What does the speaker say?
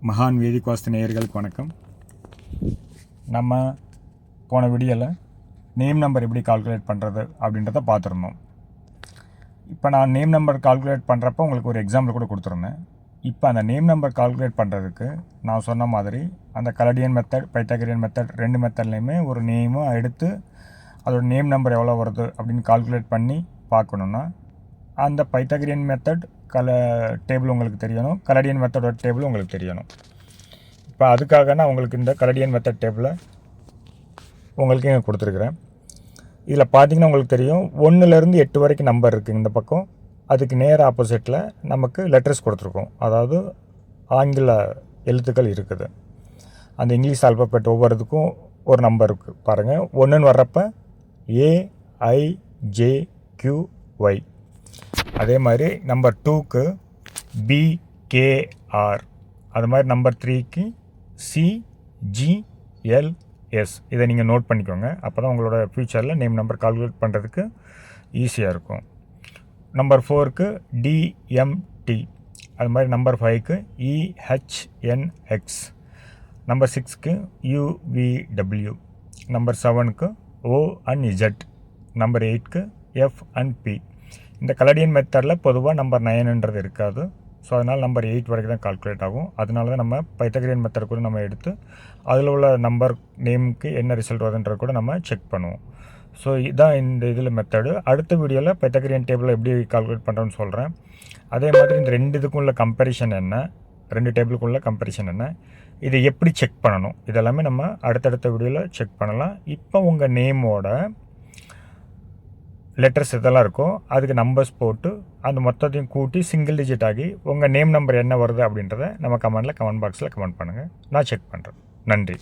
மகான் வேதிக் வாஸ்து நேயர்களுக்கு வணக்கம். நம்ம போன வீடியோவில் நேம் நம்பர் எப்படி கால்குலேட் பண்ணுறது அப்படின்றத பார்த்துருந்தோம். இப்போ நான் நேம் நம்பர் கால்குலேட் பண்ணுறப்போ உங்களுக்கு ஒரு எக்ஸாம்பிள் கூட கொடுத்துருந்தேன். இப்போ அந்த நேம் நம்பர் கால்குலேட் பண்ணுறதுக்கு நான் சொன்ன மாதிரி அந்த கலடியன் மெத்தட், பைத்தாகரியன் மெத்தட், ரெண்டு மெத்தட்லேயுமே ஒரு நேமும் எடுத்து அதோட நேம் நம்பர் எவ்வளோ வருது அப்படின்னு கால்குலேட் பண்ணி பார்க்கணுன்னா அந்த பைத்தாகரியன் மெத்தட் டேபிள் உங்களுக்கு தெரியணும், கலடியன் மெத்தடோட டேபிள் உங்களுக்கு தெரியணும். இப்போ அதுக்காக நான் உங்களுக்கு இந்த கலடியன் மெத்தட் டேபிளை உங்களுக்கு இங்கே கொடுத்துருக்குறேன். இதில் பார்த்தீங்கன்னா உங்களுக்கு தெரியும் 1லேருந்து 8 வரைக்கும் நம்பர் இருக்குது இந்த பக்கம். அதுக்கு நேர் ஆப்போசிட்டில் நமக்கு லெட்டர்ஸ் கொடுத்துருக்கோம், அதாவது ஆங்கில எழுத்துக்கள் இருக்குது. அந்த இங்கிலீஷ் ஆல்பபெட் ஒவ்வொருத்துக்கும் ஒரு நம்பர் இருக்குது பாருங்கள். 1ன்னு வர்றப்போ AIJQY, அதே மாதிரி நம்பர் 2க்கு BKR, அது மாதிரி நம்பர் 3க்கு CGLS. இதை நீங்கள் நோட் பண்ணிக்கோங்க, அப்போ தான் உங்களோட ஃப்யூச்சரில் நேம் நம்பர் கால்குலேட் பண்ணுறதுக்கு ஈஸியாக இருக்கும். நம்பர் 4க்கு DMT, அது மாதிரி நம்பர் 5க்கு EHNX, நம்பர் 6க்கு UVW, நம்பர் 7க்கு ONZ, நம்பர் 8க்கு FNP. இந்த கலடியன் மெத்தடில் பொதுவாக நம்பர் 9ன்றது இருக்காது. ஸோ அதனால் நம்பர் 8 வரைக்கும் தான் கால்குலேட் ஆகும். அதனால தான் நம்ம பைத்தாகரியன் மெத்தட் கூட நம்ம எடுத்து அதில் உள்ள நம்பர் நேமுக்கு என்ன ரிசல்ட் வருதுன்றது கூட நம்ம செக் பண்ணுவோம். ஸோ இதுதான் இந்த இதில் மெத்தடு. அடுத்த வீடியோவில் பைத்தாகரியன் டேபிளில் எப்படி கால்குலேட் பண்ணுறோன்னு சொல்கிறேன். அதே மாதிரி இந்த ரெண்டு இதுக்கும் உள்ள கம்பேரிஷன் என்ன, ரெண்டு டேபிளுக்குள்ள கம்பேரிஷன் என்ன, இதை எப்படி செக் பண்ணணும், இதெல்லாமே நம்ம அடுத்தடுத்த வீடியோவில் செக் பண்ணலாம். இப்போ உங்கள் நேமோட லெட்டர்ஸ் இதெல்லாம் இருக்கும், அதுக்கு நம்பர்ஸ் போட்டு அந்த மொத்தத்தையும் கூட்டி சிங்கிள் டிஜிட் ஆகி உங்கள் நேம் நம்பர் என்ன வருது அப்படின்றத நம்ம கமெண்ட் பாக்ஸில் கமெண்ட் பண்ணுங்கள். நான் செக் பண்ணுறேன். நன்றி.